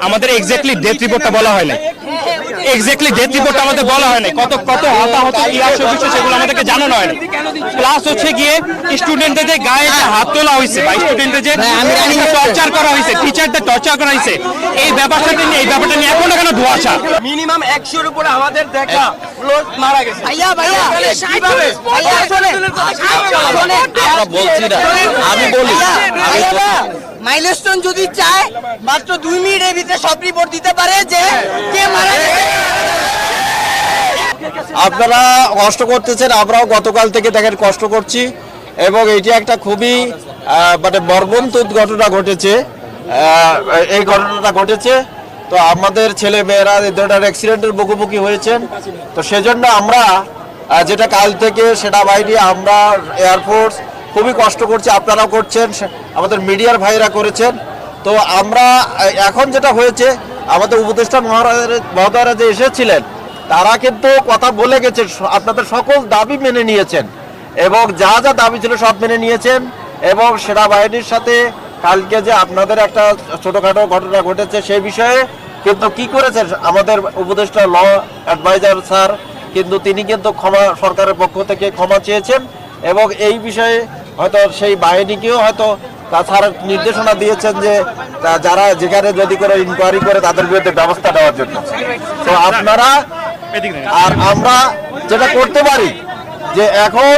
আমাদের exactly death রিপোর্টটা বলা হয় না, এক্স্যাক্টলি ডেথ রিপোর্টটা আমাদের বলা হয় না, কত কত হতাহত কি আসে বিষয় সেগুলো আমাদেরকে জানানো হয় না। প্লাস হচ্ছে গিয়ে স্টুডেন্টদের যে গায়ে হাত তোলা হয়েছে বা স্টুডেন্টদের যে টর্চার করা হয়েছে, টিচারদের টর্চার করা হয়েছে, এই ব্যাপারটা নিয়ে এখনো কেন ধোঁয়াশা? মিনিমাম 100-র উপরে আমাদের দেখা লোক মারা গেছে। আমরা বলছি না, আমি বলি মাইলস্টোন যদি চায় মাত্র 2 মিনিটের ভিতরে সব রিপোর্ট দিতে পারে যে কে মারা গেছে। আপনারা কষ্ট করতেছেন, আমরাও গতকাল থেকে দেখেন কষ্ট করছি এবং এটি একটা খুবই মানে মর্মন্তুদ ঘটনা ঘটেছে। এই ঘটনাটা ঘটেছে তো আমাদের ছেলে মেয়েরা এই ধরনের অ্যাক্সিডেন্টের মুখোমুখি হয়েছেন। তো সেজন্য আমরা যেটা কাল থেকে সেনাবাহিনী, আমরা এয়ারফোর্স খুবই কষ্ট করছি, আপনারাও করছেন, আমাদের মিডিয়ার ভাইরা করেছেন। তো আমরা এখন যেটা হয়েছে, আমাদের উপদেষ্টা মহোদয়রা যে এসেছিলেন তারা কিন্তু কথা বলে গেছে, আপনাদের সকল দাবি মেনে নিয়েছেন এবং যা যা দাবি ছিল সব মেনে নিয়েছেন। এবং সেনাবাহিনীর সাথে কালকে যে আপনাদের একটা ছোটখাটো ঘটনা ঘটেছে সেই বিষয়ে কিন্তু কি করেছেন আমাদের উপদেষ্টা ল অ্যাডভাইজার স্যার, কিন্তু তিনি কিন্তু ক্ষমা, সরকারের পক্ষ থেকে ক্ষমা চেয়েছেন এবং এই বিষয়ে হয়তো সেই বাহিনীকেও হয়তো তাছাড়া নির্দেশনা দিয়েছেন যে যারা যেখানে যদি করে ইনকোয়ারি করে তাদের বিরুদ্ধে ব্যবস্থা নেওয়ার জন্য। তো আপনারা আর আমরা যেটা করতে পারি যে এখন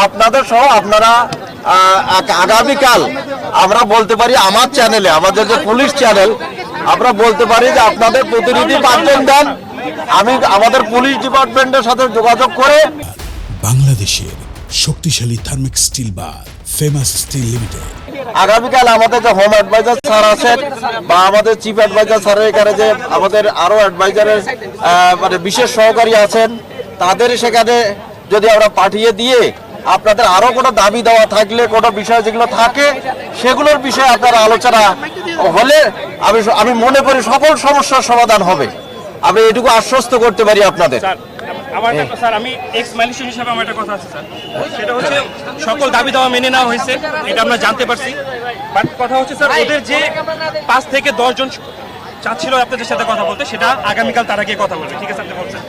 আপনাদের সহ আপনারা আগামীকাল আমরা বলতে পারি আমার চ্যানেলে, আমাদের যে পুলিশ চ্যানেল, আমরা বলতে পারি যে আপনাদের প্রতিনিধি 5 জন দেন, আমি আমাদের পুলিশ ডিপার্টমেন্টের সাথে যোগাযোগ করে বাংলাদেশের শক্তিশালী থার্মিক স্টিল বার ফেমাস স্টিল লিমিটেড আগামীকাল আমাদের যে হোম অ্যাডভাইজার স্যার আছেন বা আমাদের চিফ অ্যাডভাইজার স্যার, এখানে যে আমাদের আরো অ্যাডভাইজারের মানে বিশেষ সহকারী আছেন, তাদের সেখানে যদি আমরা পাঠিয়ে দিয়ে আপনাদের আরো কোনো দাবি দেওয়া থাকলে, কোনো বিষয় যেগুলো থাকে সেগুলোর বিষয়ে আপনারা আলোচনা হলে আমি মনে করি সকল সমস্যার সমাধান হবে। আমি এটুকু আশ্বস্ত করতে পারি আপনাদের। স্যার আমি এক্স মাইলস্টোন হিসাবে আমার একটা কথা আছে স্যার, সেটা হচ্ছে সকল দাবি দেওয়া মেনে নেওয়া হয়েছে, এটা আমরা জানতে পারছি। বাট কথা হচ্ছে স্যার, ওদের যে 5 থেকে 10 জন চাচ্ছিল আপনাদের সাথে কথা বলতে, সেটা আগামীকাল তারা গিয়ে কথা বলবে, ঠিক আছে আপনি বলছেন।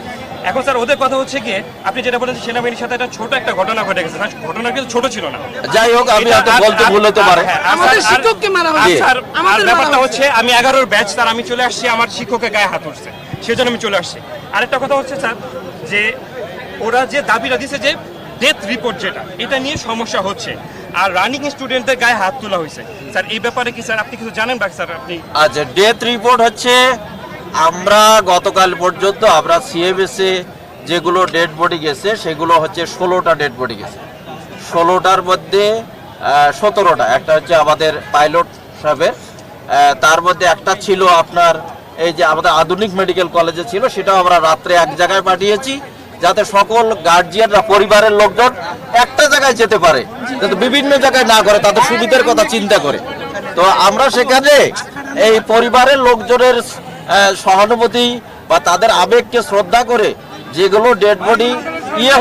এখন স্যার ওদের কথা হচ্ছে গিয়ে আপনি যেটা বলেছেন সেনাবাহিনীর সাথে একটা ছোট একটা ঘটনা ঘটে গেছে, ঘটনা কিন্তু ছোট ছিল না, যাই হোক আমি হয়তো বলতে ভুল হতে পারে। আমাদের শিক্ষককে মারা হয়েছে, আমাদের ব্যাপারটা হচ্ছে আমি 11-র ব্যাচ স্যার, আমি চলে আসছি, আমার শিক্ষকের গায়ে হাত উঠছে, সেজন্য আমি চলে আসছি। আরেকটা কথা হচ্ছে স্যার, যে ওরা যে দাবিটা দিচ্ছে যে ডেথ রিপোর্ট, যেটা এটা নিয়ে সমস্যা হচ্ছে, আর রানিং স্টুডেন্টদের গায়ে হাত তোলা হয়েছে স্যার, এই ব্যাপারে কি স্যার আপনি কিছু জানেন বা স্যার আপনি? আচ্ছা, ডেথ রিপোর্ট হচ্ছে আমরা গতকাল পর্যন্ত আমরা সিএমএসে যেগুলো ডেড বডি গেছে সেগুলো হচ্ছে 16টা ডেড বডি গেছে, 16টার মধ্যে 17টা, একটা হচ্ছে আমাদের পাইলট সাহেবের, তার মধ্যে একটা ছিল আপনার এই যে আমাদের আধুনিক মেডিকেল কলেজে ছিল, সেটাও আমরা রাত্রে এক জায়গায় পাঠিয়েছি যাতে সকল গার্জিয়ানরা, পরিবারের লোকজন একটা জায়গায় যেতে পারে, যাতে বিভিন্ন জায়গায় না করে, তাদের সুবিধার কথা চিন্তা করে। তো আমরা সেখানে এই পরিবারের লোকজনের সহানুভূতি বা তাদের আবেগকে শ্রদ্ধা করে যেগুলো ডেড বডি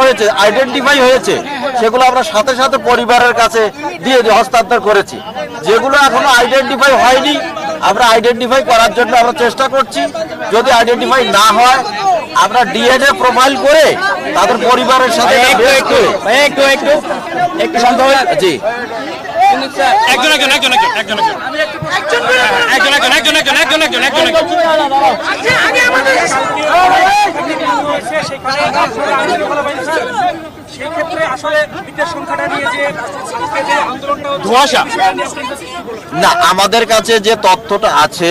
হয়েছে, আইডেন্টিফাই হয়েছে, সেগুলো আমরা সাথে সাথে পরিবারের কাছে দিয়ে হস্তান্তর করেছি। যেগুলো এখনো আইডেন্টিফাই হয়নি আমরা আইডেন্টিফাই করার জন্য আমরা চেষ্টা করছি। যদি আইডেন্টিফাই না হয় আমরা ডিএনএ প্রোফাইল করে তাদের পরিবারের সাথে একটু সম্ভব। জি, না আমাদের কাছে যে তথ্যটা আছে,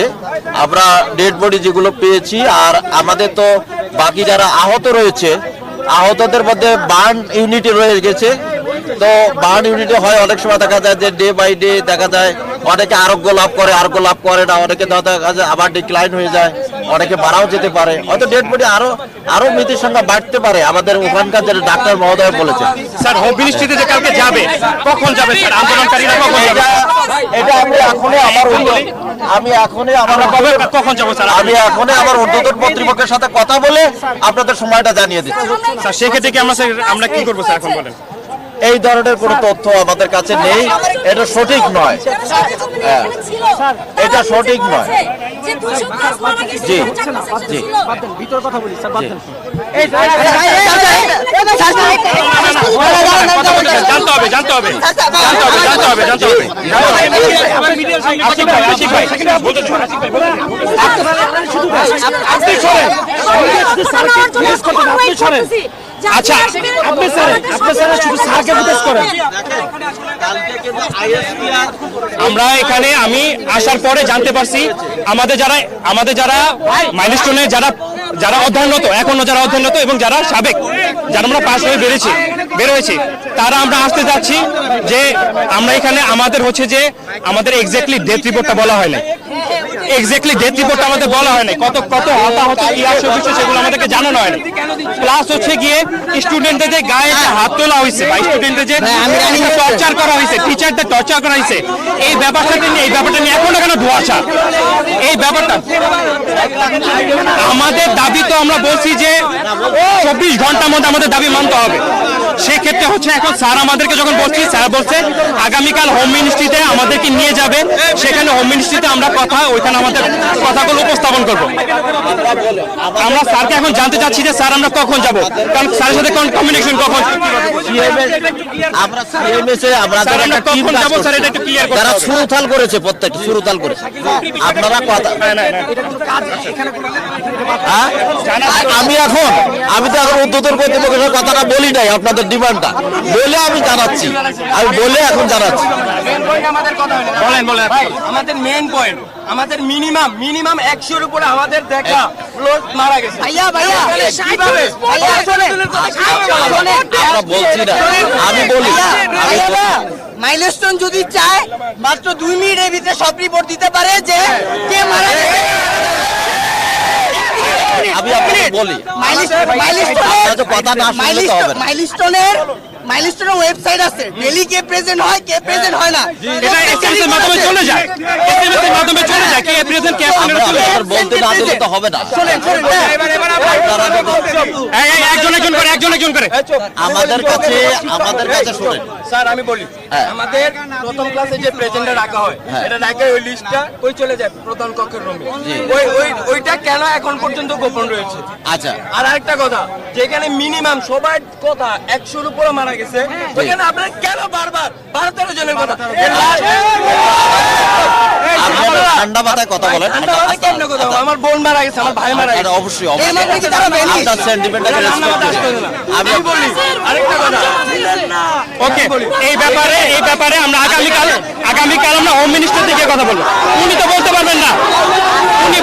আমরা ডেড বডি যেগুলো পেয়েছি, আর আমাদের তো বাকি যারা আহত রয়েছে, আহতদের মধ্যে বার্ন ইউনিটে রয়ে গেছে। তো বার্ন ইউনিটে হয় অনেক সময় দেখা যায় যে ডে বাই ডে দেখা যায় অনেকে আরোগ্য লাভ করে, আরোগ্য লাভ করে না, অনেকে দেখা যায় আবার ডিক্লাইন হয়ে যায়, অনেকে মারাও যেতে পারে, হয়তো ডেড বডি আরো মৃতের সংখ্যা বাড়তে পারে। আমাদের ওখানকার যে ডাক্তার মহোদয় বলেছেন স্যার মিনিস্ট্রিতে যে কালকে যাবে, কখন যাবে স্যার আন্দোলনকারীরা, কখন যাবে? এটা আমি এখনই আমার ঊর্ধ্বতন কর্তৃপক্ষের সাথে কথা বলে আপনাদের সময়টা জানিয়ে দিচ্ছি। স্যার সেক্ষেত্রে কি আমরা কি করবো স্যার এখন বলেন? এই ধরনের কোনো তথ্য আমাদের কাছে নেই, এটা সঠিক নয়। হ্যাঁ, এটা সঠিক নয়। জি, জি। জানতে হবে জানতে হবে আশিক ভাই বলতে শোন, আশিক ভাই বলতে আপনি শোনেন। আচ্ছা আপনি স্যার শুধু স্যারকে জিজ্ঞেস করেন। আমরা এখানে আমি আসার পরে জানতে পারছি আমাদের যারা মাইলস্টোনে যারা অধ্যয়নরত, এখনো যারা অধ্যয়নরত এবং যারা সাবেক, যারা আমরা পাশ হয়ে বের হয়েছি, তারা আমরা আসতে যাচ্ছি যে আমরা এখানে আমাদের হচ্ছে যে আমাদের এক্স্যাক্টলি ডেথ রিপোর্টটা বলা হয় না, এক্স্যাক্টলি ডেথ রিপোর্টটা আমাদের বলা হয় না, কত হতাহত কি আসে বিষয় সেগুলো আমাদেরকে জানানো হয় না। প্লাস হচ্ছে গিয়ে স্টুডেন্টদের যে গায়ে যে হাত তোলা হয়েছে বা স্টুডেন্টদের যে টর্চার করা হয়েছে, টিচারদের টর্চার করা হয়েছে, এই ব্যাপারটা নিয়ে এখনো কেন ধোঁয়াশা? এই ব্যাপারটা আমাদের দাবি, তো আমরা বলছি যে 24 ঘন্টার মধ্যে আমাদের দাবি মানতে হবে। সেক্ষেত্রে হচ্ছে এখন স্যার আমাদেরকে যখন বলছি, স্যার বলছে আগামীকাল হোম মিনিস্ট্রিতে আমাদেরকে নিয়ে যাবে, সেখানে হোম মিনিস্ট্রিতে আমরা ওইখানে আমাদের কথাগুলো উপস্থাপন করব। আমরা স্যারকে এখন জানতে চাচ্ছি যে স্যার আমরা কখন যাব, কারণ স্যারের সাথে কমিউনিকেশন কখন, আমরা সিএমএসে আমরা স্যার আমরা কখন যাব স্যার এটা একটু ক্লিয়ার করতে যারা হবে। সুরতাল করেছে, প্রত্যেকটা সুরতাল করেছে। আপনারা কথা হ্যাঁ? আমি তো এখন উদ্যোতন কর্তৃপক্ষের কথাটা বলি নাই, আপনাদের ডিমান্ডটা বলে আমি জানাচ্ছি, আমি বলে এখন জানাচ্ছি। বলেন আমাদের মেইন পয়েন্ট, আমাদের মিনিমাম 100-র উপরে আমাদের দেখা লোক মারা গেছে। কিভাবে? আমরা বলছি না, আমি বলি মাইলস্টোন যদি চায় মাত্র 2 মিনিটের ভিতরে সব রিপোর্ট দিতে পারে যে কে মারা গেছে। আমি আপনাকে বলি, আপনারা তো কথা না শুনলে তো হবে না। মাইলস্টোনের ওয়েবসাইট আছে, ডেলি কে প্রেজেন্ট হয় না, এটা এসএমএস এর মাধ্যমে চলে যায়, এসএমএস এর মাধ্যমে চলে যায়, কে প্রেজেন্ট কে অ্যাবসেন্ট চলে যায়। আপনারা বলতে না দিলে তো হবে না। একজন করে আমাদের কাছে শুনেন স্যার আমি বলি, আমাদের প্রথম ক্লাসে যে প্রেজেন্টটা রাখা হয়, এটা রাখে ওই লিস্টটা কই চলে যায় প্রধান কক্ষের রুমে। ওইটা কেন এখন পর্যন্ত গোপন রয়েছে? আচ্ছা, আর আরেকটা কথা, যেখানে মিনিমাম সবার কথা 100-র উপরে মারা গেছে, ওখানে আপনারা কেন বারবার 12-13 জনের কথা? আপনারা ঠান্ডা মাথায় কথা বলেন। কেমন কথা? আমার বোন মারা গেছে, আমার ভাই মারা গেছে। অবশ্যই আপনার সেন্টিমেন্টটাকে রেসপেক্ট করি। আমি বলি আরেকটা কথা, ওকে, এই ব্যাপারে আমরা আগামীকাল আমরা হোম মিনিস্টার থেকে কথা বলবো। উনি তো বলতে পারবেন না, উনি